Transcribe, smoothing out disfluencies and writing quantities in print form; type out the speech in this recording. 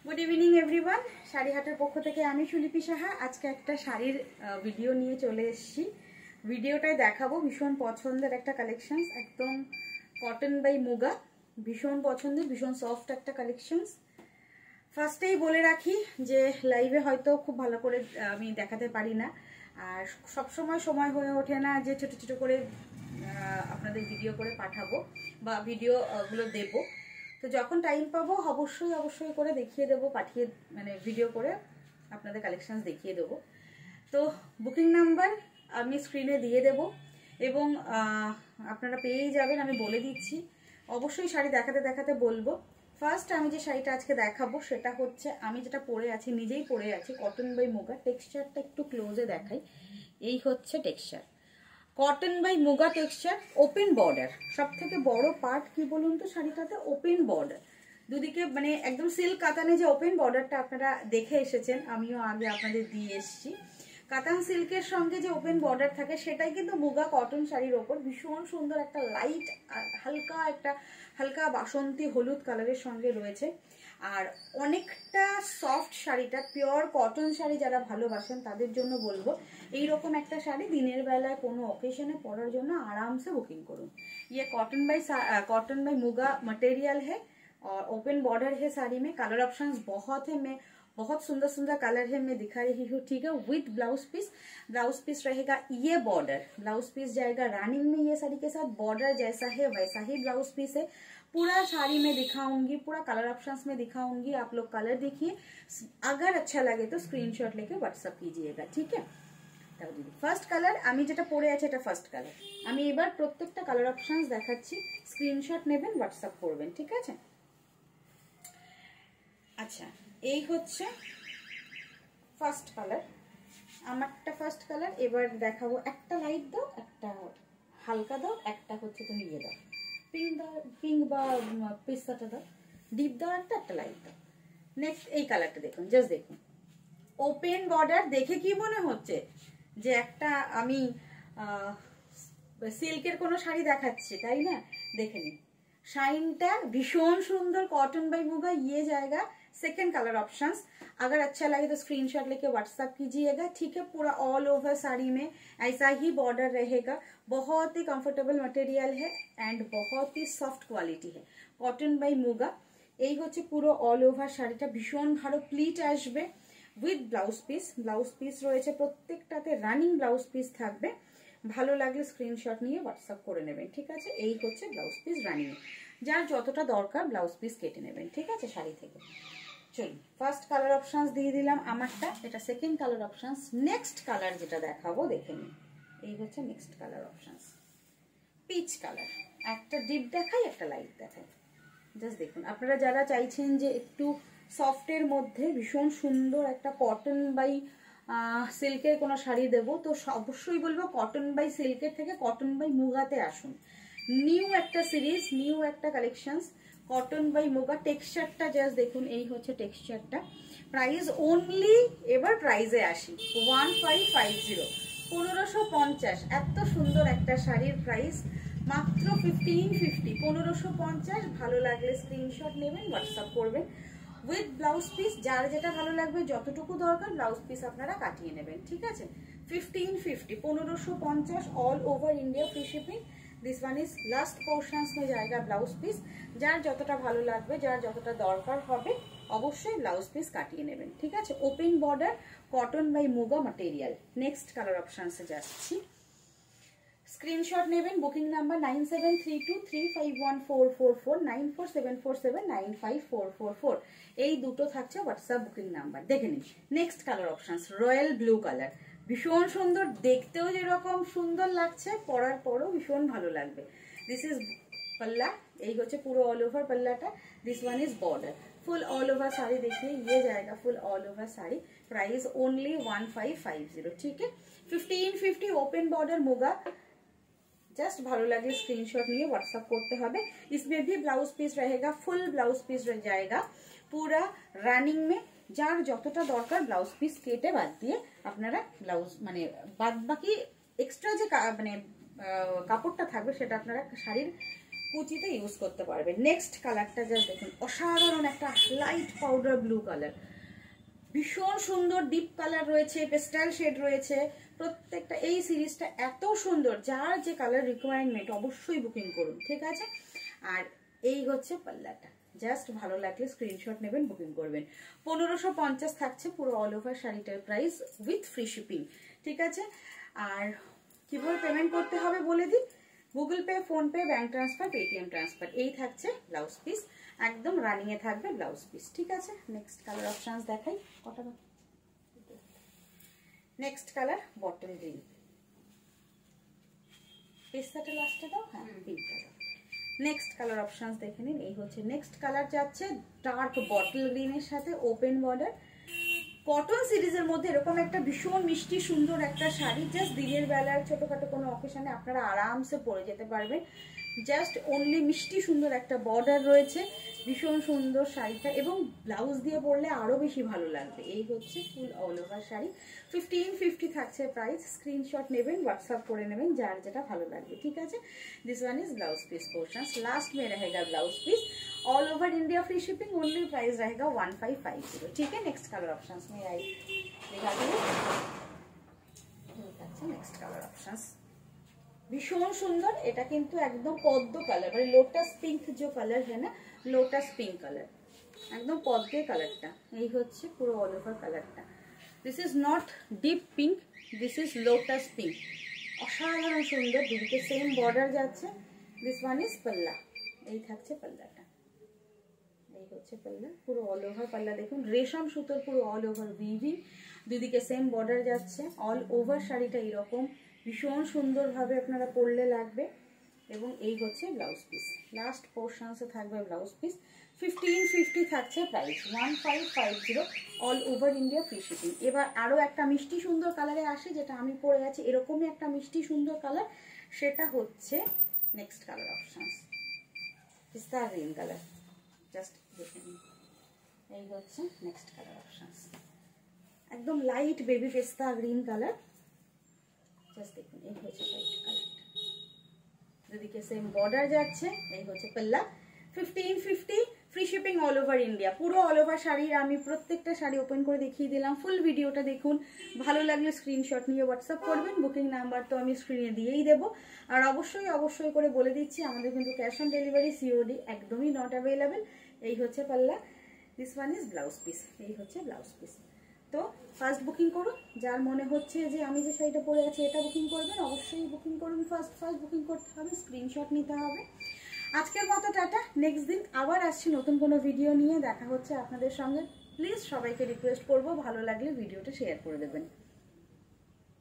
Good evening everyone. শাড়িহাটের পক্ষ থেকে আমি সুলিপি সাহা আজকে একটা শাড়ির ভিডিও নিয়ে চলে এসেছি। ভিডিওটায় দেখাবো ভীষণ পছন্দের একটা কালেকশনস, একদম কটন বাই মুগা, ভীষণ পছন্দের, ভীষণ সফট একটা কালেকশনস। ফার্স্টেই বলে রাখি যে লাইভে হয়তো খুব ভালো করে আমি দেখাতে পারি না, আর সবসময় সময় হয়ে ওঠে না যে ছোট ছোট করে আপনাদের ভিডিও করে পাঠাবো বা ভিডিওগুলো দেবো। তো যখন টাইম পাবো অবশ্যই করে দেখিয়ে দেবো, পাঠিয়ে মানে ভিডিও করে আপনাদের কালেকশনস দেখিয়ে দেবো। তো বুকিং নাম্বার আমি স্ক্রিনে দিয়ে দেব এবং আপনারা পেয়েই যাবেন, আমি বলে দিচ্ছি। অবশ্যই শাড়ি দেখাতে দেখাতে বলবো। ফার্স্ট আমি যে শাড়িটা আজকে দেখাবো সেটা হচ্ছে আমি যেটা পরে আছি, নিজেই পরে আছি, কটন বাই মুগা। টেক্সচারটা একটু ক্লোজে দেখাই। এই হচ্ছে texture, cotton by muga texture, open border. সব থেকে বড় পার্ট কি বলুন তো শাড়িটাতে, ওপেন বর্ডার। দুদিকে মানে একদম সিল্ক কাতানে যে ওপেন বর্ডারটা আপনারা দেখে এসেছেন, আমিও আগে আপনাদের দিয়ে এসেছি। কাতান সিল্কের সঙ্গে যে ওপেন বর্ডার থাকে সেটাই কিন্তু মুগা কটন শাড়ির ওপর ভীষণ সুন্দর একটা লাইট হালকা বাসন্তী হলুদ কালারের সঙ্গে রয়েছে। আর অনেকটা সফট শাড়িটা, পিওর কটন শাড়ি যারা ভালোবাসেন তাদের জন্য বলবো এইরকম একটা শাড়ি দিনের বেলায় কোনো অকেশনে পরার জন্য आराम से बुकिंग करूँ। ये कॉटन बाई मुगा मटेरियल है और ओपन बॉर्डर है साड़ी में। कलर ऑप्शंस बहुत है, मैं बहुत सुंदर सुंदर कलर है मैं दिखा रही हूँ, ठीक है। विथ ब्लाउज पीस रहेगा ये बॉर्डर, ब्लाउज पीस जाएगा रनिंग में ये साड़ी के साथ। बॉर्डर जैसा है वैसा ही ब्लाउज पीस है। पूरा साड़ी में दिखाऊंगी, पूरा कलर ऑप्शंस में दिखाऊंगी, आप लोग कलर देखिए। अगर अच्छा लगे तो स्क्रीनशॉट लेके व्हाट्सएप कीजिएगा, ठीक है। ফার্স্ট কালার আমি যেটা পরে আছি এটা ফার্স্ট কালার। আমি এবার প্রত্যেকটা কালার অপশনস দেখাচ্ছি, স্ক্রিনশট নেবেন, হোয়াটসঅ্যাপ করবেন, ঠিক আছে। আচ্ছা, এই হচ্ছে ফার্স্ট কালার, আমারটা ফার্স্ট কালার। এবার দেখাবো, একটা লাইট দাও, একটা হালকা দাও, একটা হচ্ছে তুমি ইয়ে দাও, পিঙ্ক বা পিস্তাটা দাও, ডিপ দাও, একটা লাইট দাও। নেক্সট এই কালারটা দেখুন, জাস্ট দেখুন, ওপেন বর্ডার। দেখে কি মনে হচ্ছে যে একটা আমি সিল্কের কোনো শাড়ি দেখাচ্ছি, তাই না? দেখে নিন শাইনটা ভীষণ सुंदर। कॉटन बाई मुगा ये जाएगा सेकेंड कलर ऑप्शंस। अगर अच्छा लगे तो स्क्रीनशॉट लेके व्हाट्सएप कीजिएगा, ठीक है। पूरा ऑल ओवर साड़ी में ऐसा ही बॉर्डर रहेगा। बहुत ही कंफर्टेबल मटेरियल है एंड बहुत ही सॉफ्ट क्वालिटी है। कॉटन बाई मुगा এই হচ্ছে পুরো অল ওভার শাড়িটা, ভীষণ ভালো প্লিট আসবে উইথ ব্লাউজ পিস রয়েছে প্রত্যেকটাতে, রানিং ব্লাউজ পিস থাকবে। ভালো লাগলে স্ক্রিনশট নিয়ে হোয়াটসঅ্যাপ করে নেবেন, ঠিক আছে। এই হচ্ছে ব্লাউজ পিস রানিং, যার যতটা দরকার ব্লাউজ পিস কেটে নেবেন, ঠিক আছে, শাড়ি থেকে। চলুন ফার্স্ট কালার অপশনস দিয়ে দিলাম আমারটা, এটা second colour options. Next colour যেটা দেখাবো দেখে নিন, এই হচ্ছে next colour options, peach colour. একটা ডিপ দেখাই, একটা লাইট দেখাই, জাস্ট দেখুন। আপনারা যারা চাইছেন যে একটু সফটের মধ্যে ভীষণ সুন্দর একটা কটন বাই সিল্কের কোনো শাড়ি দেবো, তো অবশ্যই বলবো কটন বাই সিল্কের থেকে কটন বাই মুগাতে আসুন। নিউ একটা সিরিজ, নিউ একটা কালেকশনস, কটন বাই মুগা। টেক্সচারটা জাস্ট দেখুন, এই হচ্ছে টেক্সচারটা। প্রাইস অনলি, এবার প্রাইসে আসি, 1550, 1550। এত সুন্দর একটা শাড়ির প্রাইস মাত্র 1550, 1550। ভালো লাগলে স্ক্রিনশট নেবেন, হোয়াটসঅ্যাপ করবেন উইথ ব্লাউজ পিস। যার যেটা ভালো লাগবে, যতটুকু দরকার ব্লাউজ পিস আপনারা কাটিয়ে নেবেন, ঠিক আছে। 1550, 1550 all over India free shipping. This one is last portions में जाएगा ब्लाउज पिस। যার যতটা ভালো লাগবে, যার যতটা দরকার হবে অবশ্যই ব্লাউজ পিস কাটিয়ে নেবেন, ঠিক আছে। Open border, cotton by muga material. Next colour অপশনসে যাচ্ছি, স্ক্রিনশট নেবেন। Booking number 9732351444, 9474795444। এই দুটো থাকছে হোয়াটসঅ্যাপ বুকিং নাম্বার, দেখে নিন। Next colour options, royal blue colour, ভীষণ সুন্দর দেখতেও, যেরকম সুন্দর লাগছে পরার পরও ভীষণ ভালো লাগবে। দিস ইজ पल्ला, এই হচ্ছে পুরো অল ওভার पल्लाটা। This one is border, full all over sari देखिए, ये जाएगा full all over sari. Price only 1550, ठीक है। 1550 ओपन बॉर्डर मुगा। जस्ट ভালো লাগলে स्क्रीनशॉट নিয়ে व्हाट्सएप করতে হবে। इसमें भी ब्लाउज पीस रहेगा, फुल ब्लाउज पीस रह जाएगा पूरा रनिंग में। যার যতটা দরকার ব্লাউজ পিস কেটে বাদ দিয়ে আপনারা ব্লাউজ মানে বাদ বাকি এক্সট্রা যে মানে কাপড়টা থাকবে সেটা আপনারা শাড়ির কুচিতে ইউজ করতে পারবেন। নেক্সট কালারটা জাস্ট দেখুন, অসাধারণ একটা লাইট পাউডার ব্লু কালার, ভীষণ সুন্দর ডিপ কালার রয়েছে, পেস্টাল শেড রয়েছে প্রত্যেকটা। এই সিরিজটা এত সুন্দর, যার যে কালার রিকোয়ারমেন্ট অবশ্যই বুকিং করুন, ঠিক আছে। আর এই হচ্ছে পাল্লাটা, জাস্ট ভালো লাগলে স্ক্রিনশট নেবেন, বুকিং করবেন। 1550 থাকছে পুরো অল ওভার শাড়িটার প্রাইস উইথ ফ্রি শিপিং, ঠিক আছে। আর কিভাবে পেমেন্ট করতে হবে বলে দিই, Google pay, PhonePe, bank transfer, Paytm transfer. এই থাকছে ব্লাউজ পিস, একদম রানিং এ থাকবে ব্লাউজ পিস, ঠিক আছে। নেক্সট কালার অপশনস দেখাই, কটা নেক্সট কালার বটল গ্রিন, পেস্তাটা লাস্টে দাও, হ্যাঁ pink colour. Next colour options দেখে নিন, এই হচ্ছে নেক্সট কালার যাচ্ছে ডার্ক বটল গ্রিনের সাথে ওপেন বর্ডার, কটন সিরিজের মধ্যে এরকম একটা ভীষণ মিষ্টি সুন্দর একটা শাড়ি, জাস্ট দিনের বেলার ছোটখাটো কোনো অকেশনে আপনারা আরামসে পরে যেতে পারবেন। জাস্ট অনলি মিষ্টি সুন্দর একটা বর্ডার রয়েছে, ভীষণ সুন্দর শাড়িটা, এবং ব্লাউজ দিয়ে পরলে আরো বেশি ভালো লাগবে। এই হচ্ছে ফুল অল ওভার শাড়ি, 1550 থাকছে প্রাইস। স্ক্রিনশট নেবেন, হোয়াটসঅ্যাপ করে নেবেন, যার যেটা ভালো লাগবে, ঠিক আছে। This one is blouse piece portion, last में रहेगा blouse piece, all over India free shipping, only price रहेगा 1550, ठीक है। नेक्स्ट कलर ऑप्शंस में आई दिखा दी, नेक्स्ट कलर ऑप्शंस ভীষণ সুন্দর, এটা কিন্তু একদম পদ্ম কালার, মানে লোটাস পিঙ্ক যে কালার है ना, লোটাস পিঙ্ক কালার, একদম পদ্মে কালারটা। এই হচ্ছে পুরো অল ওভার কালারটা। This is not deep pink, this is lotus pink, অসাধারণ সুন্দর, দুদিকে সেম বর্ডার যাচ্ছে। দিস ওয়ান ইজ পাল্লা, এই থাকছে পাল্লাটা, এই হচ্ছে পাল্লা, পুরো অল ওভার পাল্লা দেখুন, রেশম সুতোর পুরো অল ওভার উইভিং, দুদিকে সেম বর্ডার যাচ্ছে। অল ওভার শাড়িটা এরকম ভীষণ সুন্দরভাবে আপনারা পরলে লাগবে। এবং এই হচ্ছে ব্লাউজ পিস, লাস্ট পোর্শনসে থাকবে ব্লাউজ পিস, 1550 থাকছে price, 1550, all over India free shipping. এবার আরও একটা মিষ্টি সুন্দর কালারে আসে, যেটা আমি পরে আছি এরকমই একটা মিষ্টি সুন্দর কালার, সেটা হচ্ছে নেক্সট কালার অপশনস, পিস্তা গ্রিন কালার, জাস্ট দেখে নিন। এই হচ্ছে নেক্সট কালার অপশনস, একদম লাইট বেবি পিস্তা গ্রিন কালার, জাস্ট দেখুন। এই হচ্ছে হোয়াইট কালারটা, দুদিকে সেম বর্ডার যাচ্ছে। এই হচ্ছে পাল্লা, 1550, free shipping all over India. পুরো অল ওভার শাড়ির আমি প্রত্যেকটা শাড়ি ওপেন করে দেখিয়ে দিলাম, ফুল ভিডিওটা দেখুন, ভালো লাগলে স্ক্রিনশট নিয়ে হোয়াটসঅ্যাপ করবেন। বুকিং নাম্বার তো আমি স্ক্রিনে দিয়েই দেবো। আর অবশ্যই করে বলে দিচ্ছি, আমাদের কিন্তু ক্যাশ অন ডেলিভারি সিওডি একদমই নট অ্যাভেলেবেল। এই হচ্ছে পাল্লা, this one is blouse piece, এই হচ্ছে ব্লাউজ পিস। তো ফার্স্ট বুকিং করুন, যার মনে হচ্ছে যে আমি যে শাড়িটা পরে আছি এটা বুকিং করবেন, অবশ্যই বুকিং করুন। ফার্স্ট বুকিং করতে হবে, স্ক্রিনশট নিতে হবে। আজকের মতো টাটা, নেক্সট দিন আবার আসছি নতুন কোনো ভিডিও নিয়ে, দেখা হচ্ছে আপনাদের সঙ্গে। প্লিজ সবাইকে রিকোয়েস্ট করবো, ভালো লাগলে ভিডিওটা শেয়ার করে দেবেন।